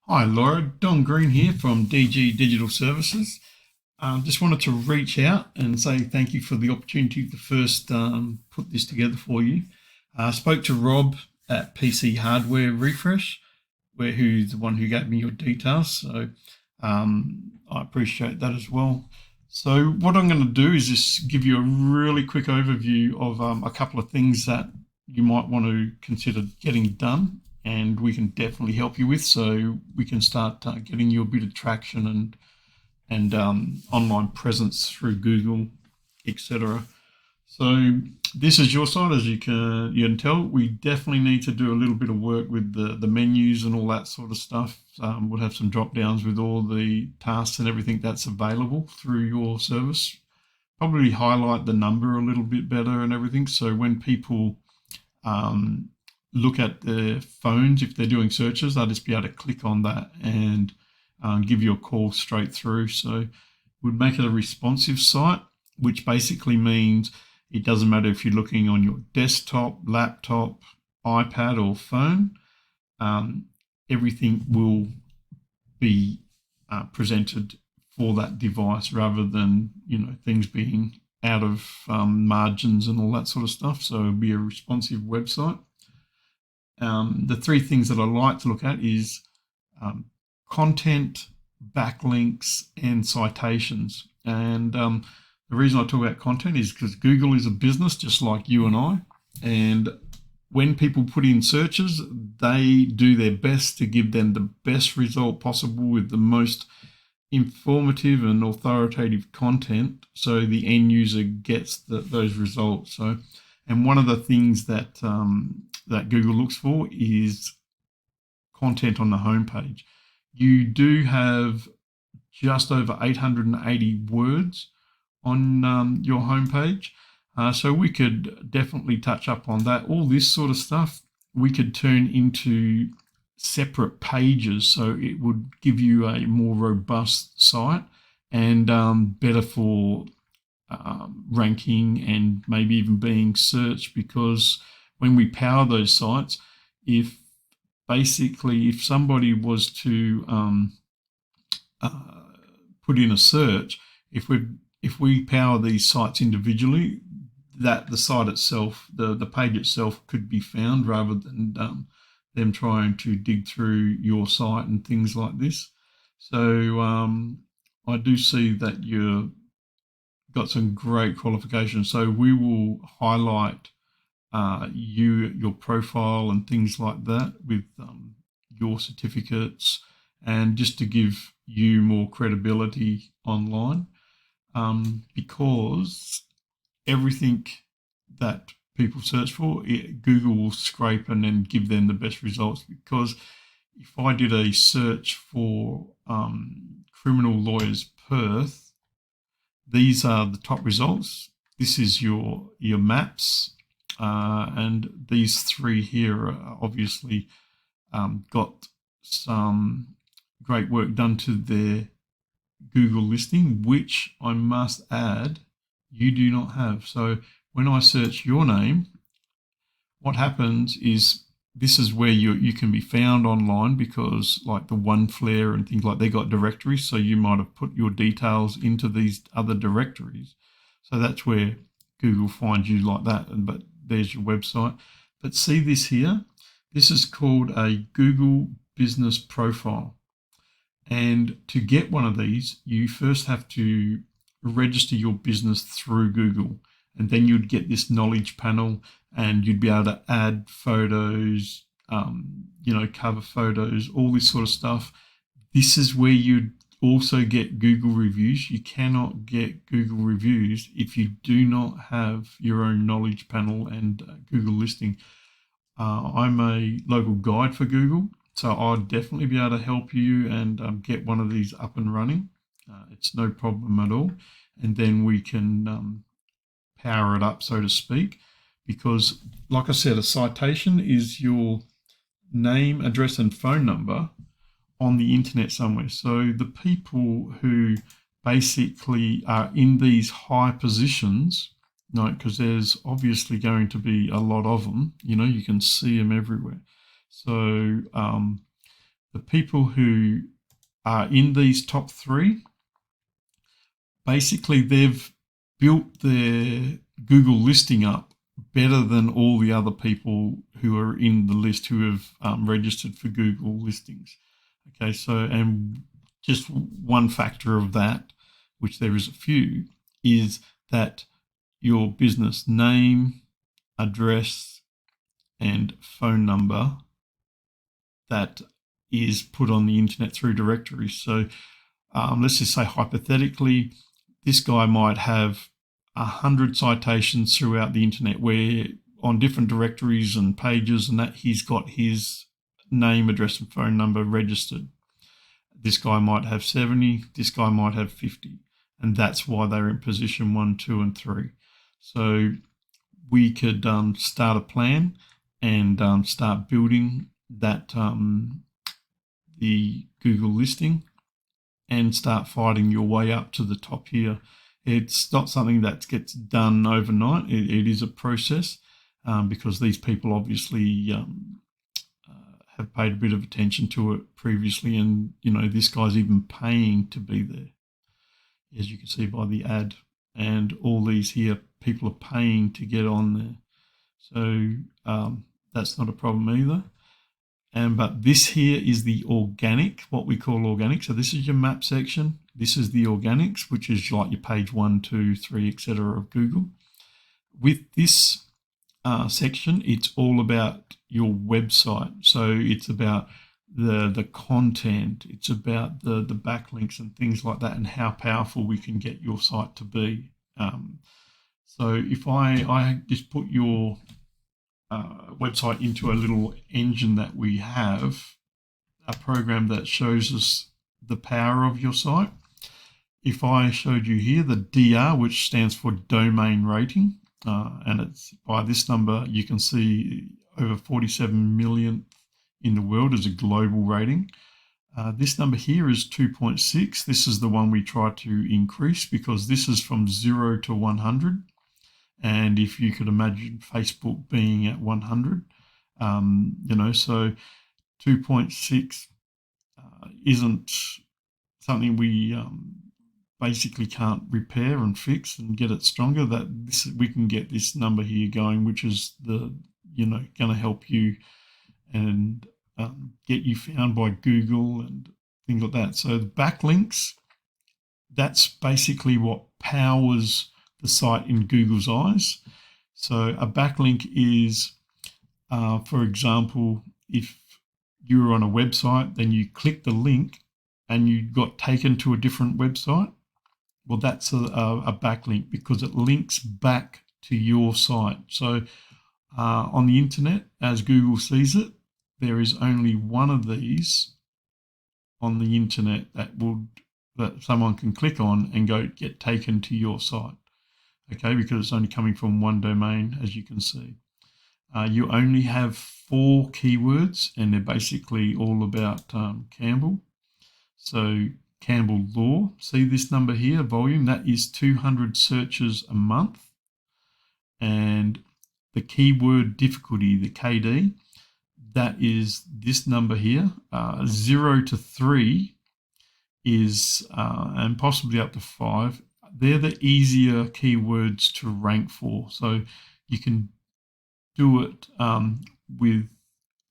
Hi Laura, Don Green here from DG Digital Services. Just wanted to reach out and say thank you for the opportunity to first put this together for you. I spoke to Rob at PC Hardware Refresh, who's the one who gave me your details. So I appreciate that as well. So what I'm going to do is just give you a really quick overview of a couple of things that you might want to consider getting done, and we can definitely help you with, so we can start getting you a bit of traction and online presence through Google, etc. So this is your side, as you can tell. We definitely need to do a little bit of work with the menus and all that sort of stuff. We'll have some drop downs with all the tasks and everything that's available through your service. Probably highlight the number a little bit better and everything, so when people look at their phones, if they're doing searches, they'll just be able to click on that and give you a call straight through. So we'd make it a responsive site, which basically means it doesn't matter if you're looking on your desktop, laptop, iPad or phone, everything will be presented for that device, rather than things being out of margins and all that sort of stuff. So it'll be a responsive website. The three things that I like to look at is content, backlinks, and citations. And the reason I talk about content is because Google is a business just like you and I. And when people put in searches, they do their best to give them the best result possible with the most informative and authoritative content, so the end user gets those results. So, and one of the things that that Google looks for is content on the homepage. You do have just over 880 words on your homepage, so we could definitely touch up on that. All this sort of stuff we could turn into separate pages, so it would give you a more robust site and better for ranking and maybe even being searched. Because when we power those sites, if somebody was to put in a search, if we power these sites individually, that the site itself, the page itself, could be found, rather than them trying to dig through your site and things like this. So I do see that you've got some great qualifications. So we will highlight your profile and things like that with your certificates, and just to give you more credibility online, because everything that people search for, Google will scrape and then give them the best results. Because if I did a search for criminal lawyers Perth, these are the top results. This is your maps, and these three here are obviously got some great work done to their Google listing, which I must add you do not have. So when I search your name, what happens is this is where you can be found online, because like the One Flare and things like, they got directories, so you might have put your details into these other directories. So that's where Google finds you like that. But there's your website. But see this here, this is called a Google Business Profile. And to get one of these, you first have to register your business through Google, and then you'd get this knowledge panel, and you'd be able to add photos, cover photos, all this sort of stuff. This is where you'd also get Google reviews. You cannot get Google reviews if you do not have your own knowledge panel and Google listing. I'm a local guide for Google, so I'd definitely be able to help you and get one of these up and running. It's no problem at all. And then we can power it up, so to speak, because like I said, a citation is your name, address and phone number on the internet somewhere. So the people who basically are in these high positions, because there's obviously going to be a lot of them, you can see them everywhere. So the people who are in these top 3, basically they've built their Google listing up better than all the other people who are in the list who have registered for Google listings. Okay, so, and just one factor of that, which there is a few, is that your business name, address, and phone number that is put on the internet through directories. So let's just say hypothetically, this guy might have 100 citations throughout the internet where on different directories and pages and that he's got his name, address and phone number registered. This guy might have 70, this guy might have 50. And that's why they're in position 1, 2, and 3. So we could start a plan and start building that the Google listing and start fighting your way up to the top here. It's not something that gets done overnight. It is a process because these people obviously have paid a bit of attention to it previously, and this guy's even paying to be there, as you can see by the ad, and all these here people are paying to get on there. So that's not a problem either. But this here is the organic, what we call organic. So this is your map section. This is the organics, which is like your page 1, 2, 3, etc. of Google. With this section, it's all about your website. So it's about the content. It's about the backlinks and things like that, and how powerful we can get your site to be. So if I just put your website into a little engine that we have, a program that shows us the power of your site. If I showed you here the DR, which stands for domain rating, and it's by this number, you can see over 47 million in the world as a global rating. This number here is 2.6. This is the one we try to increase because this is from 0 to 100. And if you could imagine Facebook being at 100, so 2.6 isn't something we basically can't repair and fix and get it stronger. We can get this number here going, which is going to help you and get you found by Google and things like that. So the backlinks, that's basically what powers the site in Google's eyes. So a backlink is, for example, if you were on a website, then you click the link and you got taken to a different website. Well, that's a backlink because it links back to your site. So on the internet, as Google sees it, there is only one of these on the internet that someone can click on and get taken to your site. Okay, because it's only coming from one domain, as you can see. You only have 4 keywords, and they're basically all about Campbell. So Campbell Law, see this number here, volume, that is 200 searches a month. And the keyword difficulty, the KD, that is this number here, 0 to 3 is, and possibly up to 5, they're the easier keywords to rank for. So you can do it with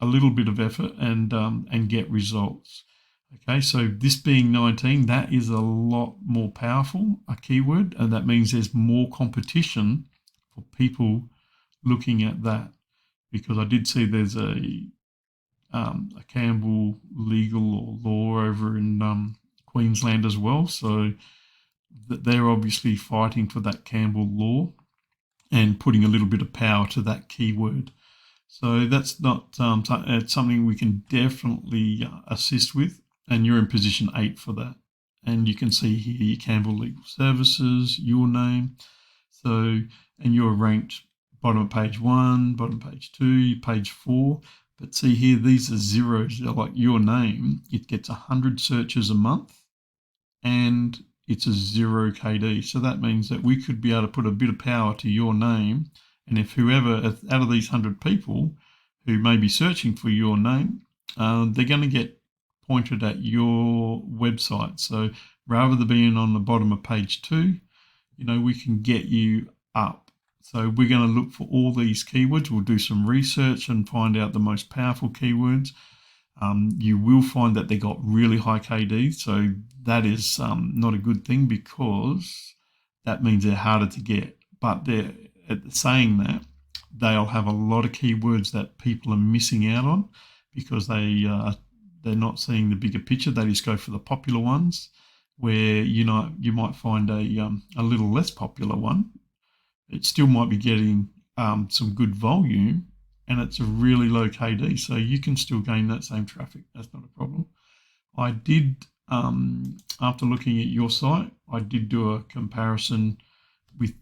a little bit of effort and get results. Okay, so this being 19, that is a lot more powerful, a keyword, and that means there's more competition for people looking at that. Because I did see there's a Campbell Legal or Law over in Queensland as well. So they're obviously fighting for that Campbell Law and putting a little bit of power to that keyword. So that's not it's something we can definitely assist with, and you're in position 8 for that. And you can see here your Campbell Legal Services, your name. So, and you're ranked bottom of page 1, bottom of page 2, page 4. But see here, these are zeros. They're like your name. It gets 100 searches a month, and it's a 0 KD. So that means that we could be able to put a bit of power to your name. And if whoever, out of these 100 people who may be searching for your name, they're going to get pointed at your website. So rather than being on the bottom of page 2, we can get you up. So we're going to look for all these keywords. We'll do some research and find out the most powerful keywords. You will find that they got really high KDs. So that is not a good thing, because that means they're harder to get. But saying that, they'll have a lot of keywords that people are missing out on because they're not seeing the bigger picture. They just go for the popular ones, where you might find a little less popular one. It still might be getting some good volume, and it's a really low KD, so you can still gain that same traffic. That's not a problem. I did, after looking at your site, I did do a comparison with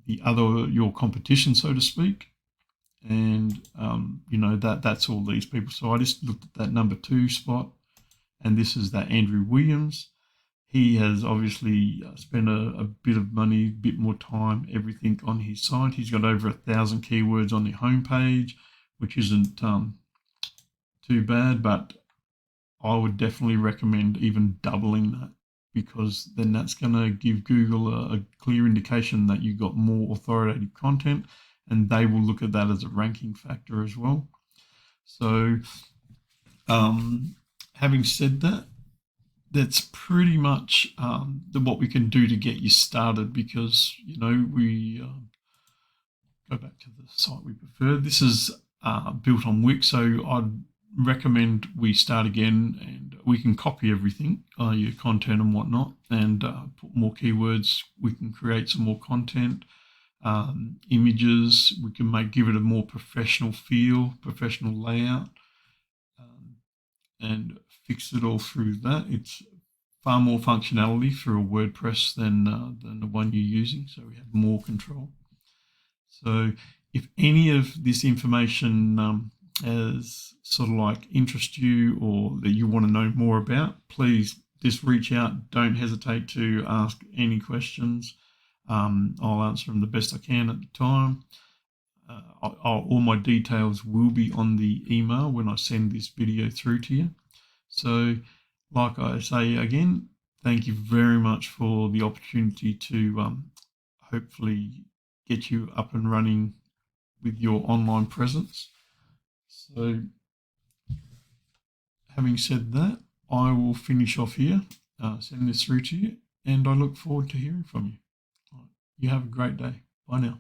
your competition, so to speak, and that's all these people. So I just looked at that number 2 spot, and this is that Andrew Williams. He has obviously spent a bit of money, a bit more time, everything on his site. He's got over 1,000 keywords on the homepage, which isn't too bad, but I would definitely recommend even doubling that, because then that's going to give Google a clear indication that you've got more authoritative content, and they will look at that as a ranking factor as well. So having said that, that's pretty much what we can do to get you started, because we go back to the site we prefer. This is built on Wix, so I'd recommend we start again, and we can copy everything, your content and whatnot, and put more keywords. We can create some more content, images. We can give it a more professional feel, professional layout, and fix it all through that. It's far more functionality through a WordPress than the one you're using, so we have more control. So if any of this information has sort of like interest you, or that you want to know more about, please just reach out. Don't hesitate to ask any questions. I'll answer them the best I can at the time. All my details will be on the email when I send this video through to you. So like I say again, thank you very much for the opportunity to hopefully get you up and running with your online presence. So having said that, I will finish off here, send this through to you, and I look forward to hearing from you. You have a great day. Bye now.